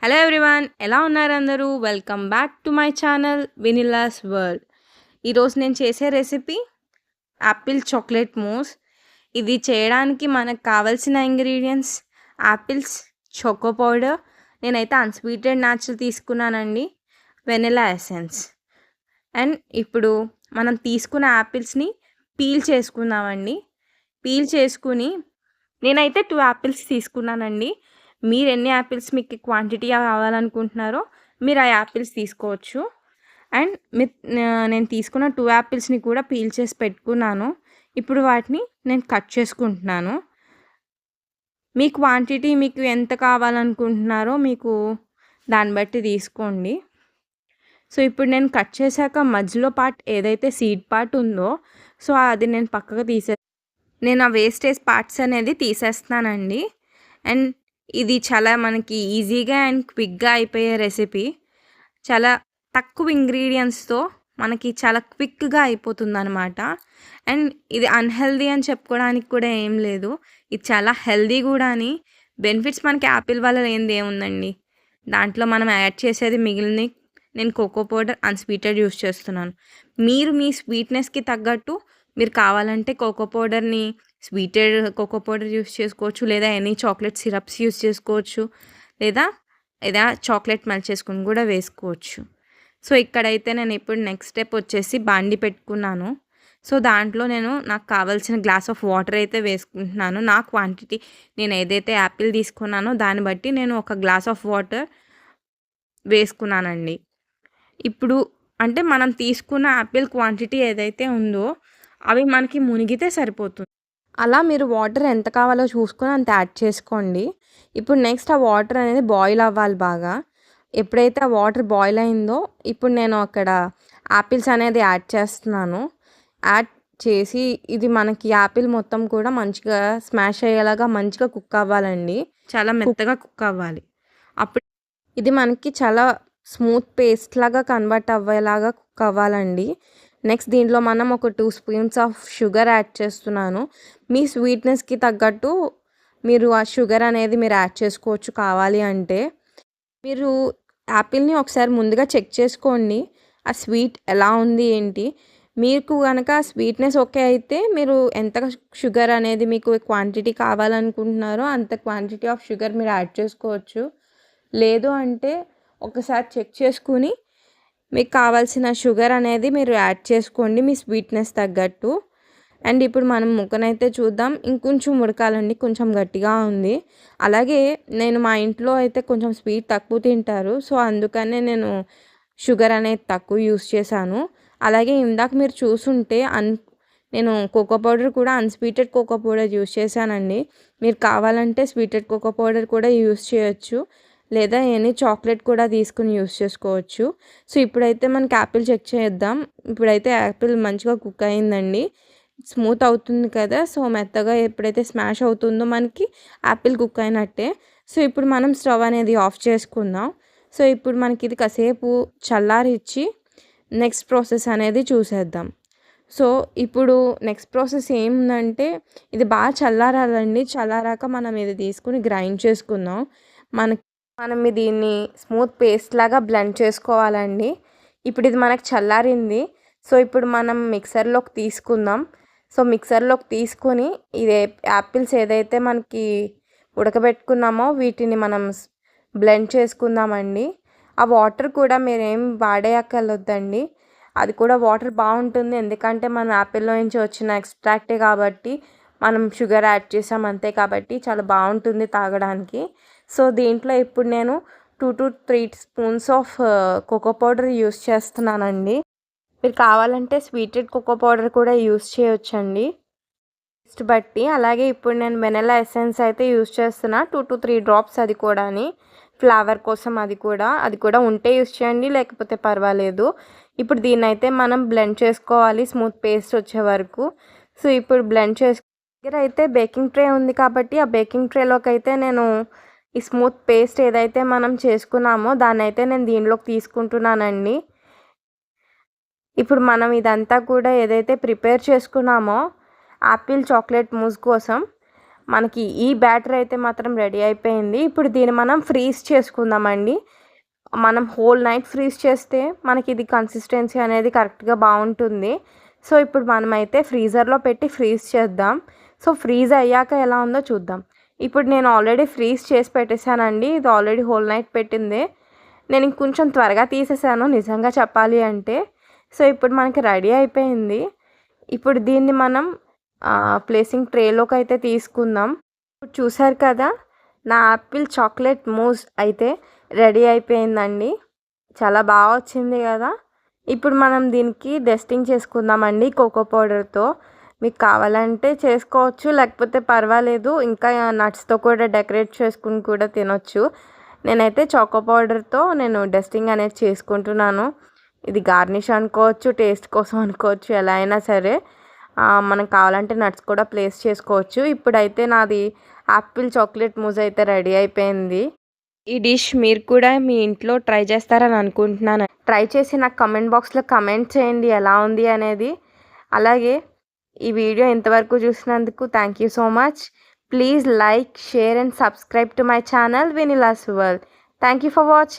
Hello everyone, ఎలా ఉన్నారు అందరూ? Welcome back to my channel Vanilla's World. ఈరోజు నేను చేసే రెసిపీ యాపిల్ చాక్లెట్ మూస్. ఇది చేయడానికి మనకు కావాల్సిన ఇంగ్రీడియంట్స్ యాపిల్స్, చోకో పౌడర్, నేనైతే అన్స్వీటెడ్ న్యాచురల్ తీసుకున్నానండి, వెనిలా ఎసెన్స్. అండ్ ఇప్పుడు మనం తీసుకున్న యాపిల్స్ని పీల్ చేసుకుందామండి. పీల్ చేసుకుని నేనైతే 2 యాపిల్స్ తీసుకున్నానండి. మీరు ఎన్ని యాపిల్స్ మీకు క్వాంటిటీ కావాలనుకుంటున్నారో మీరు ఆ యాపిల్స్ తీసుకోవచ్చు. అండ్ నేను తీసుకున్న 2 యాపిల్స్ని కూడా పీల్ చేసి పెట్టుకున్నాను. ఇప్పుడు వాటిని నేను కట్ చేసుకుంటున్నాను. మీ క్వాంటిటీ మీకు ఎంత కావాలనుకుంటున్నారో మీకు దాన్ని బట్టి తీసుకోండి. సో ఇప్పుడు నేను కట్ చేశాక మధ్యలో పార్ట్ ఏదైతే సీడ్ పార్ట్ ఉందో సో అది నేను పక్కకు నేను ఆ వేస్టేజ్ పార్ట్స్ అనేది తీసేస్తున్నానండి. అండ్ ఇది చాలా మనకి ఈజీగా అండ్ క్విక్గా అయిపోయే రెసిపీ. చాలా తక్కువ ఇంగ్రీడియంట్స్తో మనకి చాలా క్విక్గా అయిపోతుంది అనమాట. అండ్ ఇది అన్హెల్దీ అని చెప్పుకోవడానికి కూడా ఏం లేదు, ఇది చాలా హెల్దీ కూడా. అని బెనిఫిట్స్ మనకి యాపిల్ వల్ల లేనిది ఏముందండి. దాంట్లో మనం యాడ్ చేసేది మిగిలిన నేను కోకో పౌడర్ అన్స్వీటెడ్ యూస్ చేస్తున్నాను. మీరు మీ స్వీట్నెస్కి తగ్గట్టు మీరు కావాలంటే కోకో పౌడర్ని స్వీటెడ్ కోకో పౌడర్ యూస్ చేసుకోవచ్చు, లేదా ఎనీ చాక్లెట్ సిరప్స్ యూస్ చేసుకోవచ్చు, లేదా చాక్లెట్ మెల్ట్ చేసుకుని కూడా వేసుకోవచ్చు. సో ఇక్కడైతే నేను ఇప్పుడు నెక్స్ట్ స్టెప్ వచ్చేసి బాండి పెట్టుకున్నాను. సో దాంట్లో నాకు కావాల్సిన గ్లాస్ ఆఫ్ వాటర్ అయితే వేసుకుంటున్నాను. నా క్వాంటిటీ నేను ఏదైతే యాపిల్ తీసుకున్నానో దాన్ని బట్టి నేను ఒక గ్లాస్ ఆఫ్ వాటర్ వేసుకున్నానండి. ఇప్పుడు అంటే మనం తీసుకున్న యాపిల్ క్వాంటిటీ ఏదైతే ఉందో అవి మనకి మునిగితే సరిపోతుంది. అలా మీరు వాటర్ ఎంత కావాలో చూసుకొని అంత యాడ్ చేసుకోండి. ఇప్పుడు నెక్స్ట్ ఆ వాటర్ అనేది బాయిల్ అవ్వాలి బాగా. ఎప్పుడైతే ఆ వాటర్ బాయిల్ అయిందో ఇప్పుడు నేను అక్కడ యాపిల్స్ అనేది యాడ్ చేస్తున్నాను. యాడ్ చేసి ఇది మనకి యాపిల్ మొత్తం కూడా మంచిగా స్మాష్ అయ్యేలాగా మంచిగా కుక్ అవ్వాలండి. చాలా మెత్తగా కుక్ అవ్వాలి. అప్పుడు ఇది మనకి చాలా స్మూత్ పేస్ట్ లాగా కన్వర్ట్ అవ్వేలాగా కుక్ అవ్వాలండి. నెక్స్ట్ దీంట్లో మనం ఒక 2 స్పూన్స్ ఆఫ్ షుగర్ యాడ్ చేస్తున్నాను. మీ స్వీట్నెస్కి తగ్గట్టు మీరు ఆ షుగర్ అనేది మీరు యాడ్ చేసుకోవచ్చు కావాలి అంటే. మీరు యాపిల్ని ఒకసారి ముందుగా చెక్ చేసుకోండి, ఆ స్వీట్ ఎలా ఉంది ఏంటి. మీకు కనుక స్వీట్నెస్ ఓకే అయితే మీరు ఎంత షుగర్ అనేది మీకు క్వాంటిటీ కావాలనుకుంటున్నారో అంత క్వాంటిటీ ఆఫ్ షుగర్ మీరు యాడ్ చేసుకోవచ్చు. లేదు అంటే ఒకసారి చెక్ చేసుకుని మీకు కావాల్సిన షుగర్ అనేది మీరు యాడ్ చేసుకోండి మీ స్వీట్నెస్ తగ్గట్టు. అండ్ ఇప్పుడు మనం ముక్కనైతే చూద్దాం. ఇంకొంచెం ఉడకాలండి, కొంచెం గట్టిగా ఉంది. అలాగే నేను మా ఇంట్లో అయితే కొంచెం స్వీట్ తక్కువ తింటారు, సో అందుకనే నేను షుగర్ అనేది తక్కువ యూస్ చేశాను. అలాగే ఇందాక మీరు చూసుంటే నేను కోకో పౌడర్ కూడా అన్స్వీటెడ్ కోకో పౌడర్ యూస్ చేశానండి. మీరు కావాలంటే స్వీటెడ్ కోకో పౌడర్ కూడా యూస్ చేయొచ్చు, లేదా ఎనీ చాక్లెట్ కూడా తీసుకుని యూస్ చేసుకోవచ్చు. సో ఇప్పుడైతే మనకి యాపిల్ చెక్ చేద్దాం. ఇప్పుడైతే యాపిల్ మంచిగా కుక్ అయిందండి, స్మూత్ అవుతుంది కదా. సో మెత్తగా ఎప్పుడైతే స్మాష్ అవుతుందో మనకి యాపిల్ కుక్ అయినట్టే. సో ఇప్పుడు మనం స్టవ్ అనేది ఆఫ్ చేసుకుందాం. సో ఇప్పుడు మనకి ఇది కాసేపు చల్లారిచ్చి నెక్స్ట్ ప్రాసెస్ అనేది చూసేద్దాం. సో ఇప్పుడు నెక్స్ట్ ప్రాసెస్ ఏముందంటే ఇది బాగా చల్లారాలండి. చల్లారాక మనం ఇది తీసుకుని గ్రైండ్ చేసుకుందాం. మనం దీన్ని స్మూత్ పేస్ట్ లాగా బ్లెండ్ చేసుకోవాలండి. ఇప్పుడు ఇది మనకు చల్లారింది. సో ఇప్పుడు మనం మిక్సర్లోకి తీసుకుందాం. సో మిక్సర్లోకి తీసుకొని ఇది యాపిల్స్ ఏదైతే మనకి ఉడకబెట్టుకున్నామో వీటిని మనం బ్లెండ్ చేసుకుందామండి. ఆ వాటర్ కూడా మీరేం వాడేయక్కర్లేదండి, అది కూడా వాటర్ బాగుంటుంది, ఎందుకంటే మన యాపిల్లో నుంచి వచ్చిన ఎక్స్ట్రాక్టే కాబట్టి. మనం షుగర్ యాడ్ చేసాం అంతే కాబట్టి చాలా బాగుంటుంది తాగడానికి. సో దీంట్లో ఇప్పుడు నేను 2 to 3 spoons of cocoa powder use చేస్తున్నానండి. మీరు కావాలంటే స్వీటెడ్ కోకో పౌడర్ కూడా యూస్ చేయొచ్చండి టేస్ట్ బట్టి. అలాగే ఇప్పుడు నేను వెనిలా ఎసెన్స్ అయితే యూస్ చేస్తున్నా 2 to 3 డ్రాప్స్, అది కూడా ఫ్లేవర్ కోసం. అది కూడా ఉంటే యూస్ చేయండి, లేకపోతే పర్వాలేదు. ఇప్పుడు దీన్ని అయితే మనం బ్లెండ్ చేసుకోవాలి స్మూత్ పేస్ట్ వచ్చే వరకు. సో ఇప్పుడు బ్లెండ్ దగ్గర అయితే బేకింగ్ ట్రే ఉంది కాబట్టి ఆ బేకింగ్ ట్రేలోకి అయితే నేను ఈ స్మూత్ పేస్ట్ ఏదైతే మనం చేసుకున్నామో దాన్ని అయితే నేను దీనిలోకి తీసుకుంటున్నానండి. ఇప్పుడు మనం ఇదంతా కూడా ఏదైతే ప్రిపేర్ చేసుకున్నామో యాపిల్ చాక్లెట్ మూస్ కోసం మనకి ఈ బ్యాటర్ అయితే మాత్రం రెడీ అయిపోయింది. ఇప్పుడు దీన్ని మనం ఫ్రీజ్ చేసుకుందామండి. మనం హోల్ నైట్ ఫ్రీజ్ చేస్తే మనకి ఇది కన్సిస్టెన్సీ అనేది కరెక్ట్గా బాగుంటుంది. సో ఇప్పుడు మనమైతే ఫ్రీజర్లో పెట్టి ఫ్రీజ్ చేద్దాం. సో ఫ్రీజ్ అయ్యాక ఎలా ఉందో చూద్దాం. ఇప్పుడు నేను ఆల్రెడీ ఫ్రీజ్ చేసి పెట్టేశానండి. ఇది ఆల్రెడీ హోల్ నైట్ పెట్టింది. నేను ఇంకొంచెం త్వరగా తీసేసాను నిజంగా చెప్పాలి అంటే. సో ఇప్పుడు మనకి రెడీ అయిపోయింది. ఇప్పుడు దీన్ని మనం ప్లేసింగ్ ట్రేలోకి అయితే తీసుకుందాం. ఇప్పుడు చూసారు కదా, నా యాపిల్ చాక్లెట్ మూస్ అయితే రెడీ అయిపోయిందండి. చాలా బాగా వచ్చింది కదా. ఇప్పుడు మనం దీనికి డస్టింగ్ చేసుకుందామండి కోకో పౌడర్తో. మీకు కావాలంటే చేసుకోవచ్చు, లేకపోతే పర్వాలేదు, ఇంకా నట్స్తో కూడా డెకరేట్ చేసుకుని కూడా తినొచ్చు. నేనైతే చాకో పౌడర్తో నేను డస్టింగ్ అనేది చేసుకుంటున్నాను. ఇది గార్నిష్ అనుకోవచ్చు, టేస్ట్ కోసం అనుకోవచ్చు, ఎలా అయినా సరే. మనం కావాలంటే నట్స్ కూడా ప్లేస్ చేసుకోవచ్చు. ఇప్పుడైతే నాది యాపిల్ చాక్లెట్ మూజ్ అయితే రెడీ అయిపోయింది. ఈ డిష్ మీరు కూడా మీ ఇంట్లో ట్రై చేస్తారని అనుకుంటున్నాను. ట్రై చేసి నాకు కమెంట్ బాక్స్లో కమెంట్ చేయండి ఎలా ఉంది అనేది. అలాగే ఈ వీడియో ఇంతవరకు చూసినందుకు thank you so much. Please like, share and subscribe to my channel Vanilla's World. Thank you for watching.